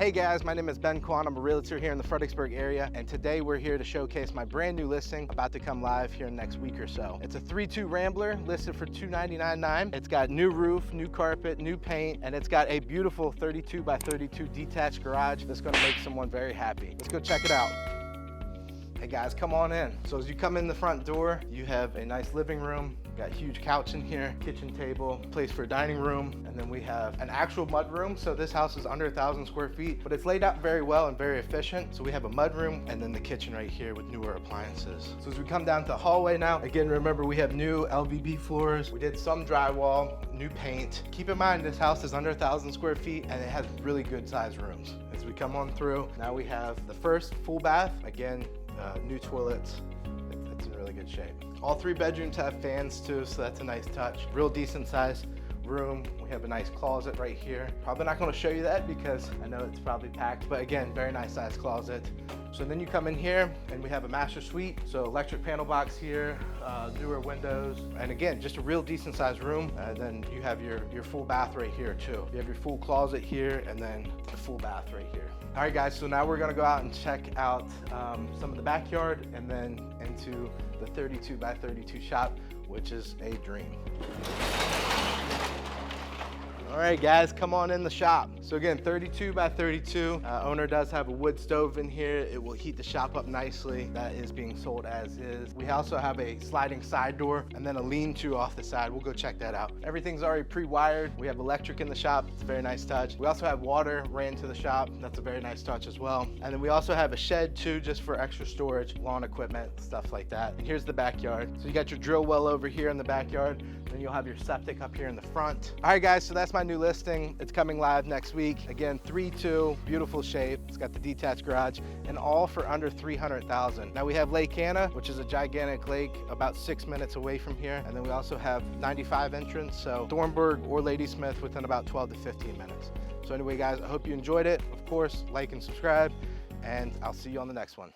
Hey guys, my name is Ben Quann. I'm a realtor here in the Fredericksburg area, and today we're here to showcase my brand new listing about to come live here in the next week or so. It's a 3.2 Rambler listed for $299.9. It's got new roof, new carpet, new paint, and it's got a beautiful 32 by 32 detached garage that's going to make someone very happy. Let's go check it out. Hey guys, come on in. So as you come in the front door, you have a nice living room. Got a huge couch in here, kitchen table, place for a dining room, and then we have an actual mud room. So this house is under 1,000 square feet, but it's laid out very well and very efficient. So we have a mud room and then the kitchen right here with newer appliances. So as we come down to the hallway now, again, remember we have new LVB floors. We did some drywall, new paint. Keep in mind this house is under 1,000 square feet and it has really good sized rooms. As we come on through, now we have the first full bath. Again, new toilets. It's in really good shape. All 3 bedrooms have fans too, so that's a nice touch. Real decent sized room. We have a nice closet right here. Probably not going to show you that because I know it's probably packed, but again, very nice sized closet. So then you come in here and we have a master suite. So electric panel box here, newer windows, and again, just a real decent sized room. Then you have your full bath right here too. You have your full closet here and then the full bath right here. All right guys, so now we're gonna go out and check out some of the backyard and then into the 32 by 32 shop, which is a dream. All right guys, come on in the shop. So again, 32 by 32. Owner does have a wood stove in here. It will heat the shop up nicely. That is being sold as is. We also have a sliding side door and then a lean-to off the side. We'll go check that out. Everything's already pre-wired. We have electric in the shop. It's a very nice touch. We also have water ran to the shop. That's a very nice touch as well. And then we also have a shed too, just for extra storage, lawn equipment, stuff like that. And here's the backyard. So you got your drill well over here in the backyard. Then you'll have your septic up here in the front. All right guys, so that's my new listing. It's coming live next week. Again, 3.2, beautiful shape. It's got the detached garage and all for under $300,000. Now we have Lake Anna, which is a gigantic lake about 6 minutes away from here. And then we also have 95 entrance, so Thornburg or Ladysmith within about 12 to 15 minutes. So anyway guys, I hope you enjoyed it. Of course, like and subscribe, and I'll see you on the next one.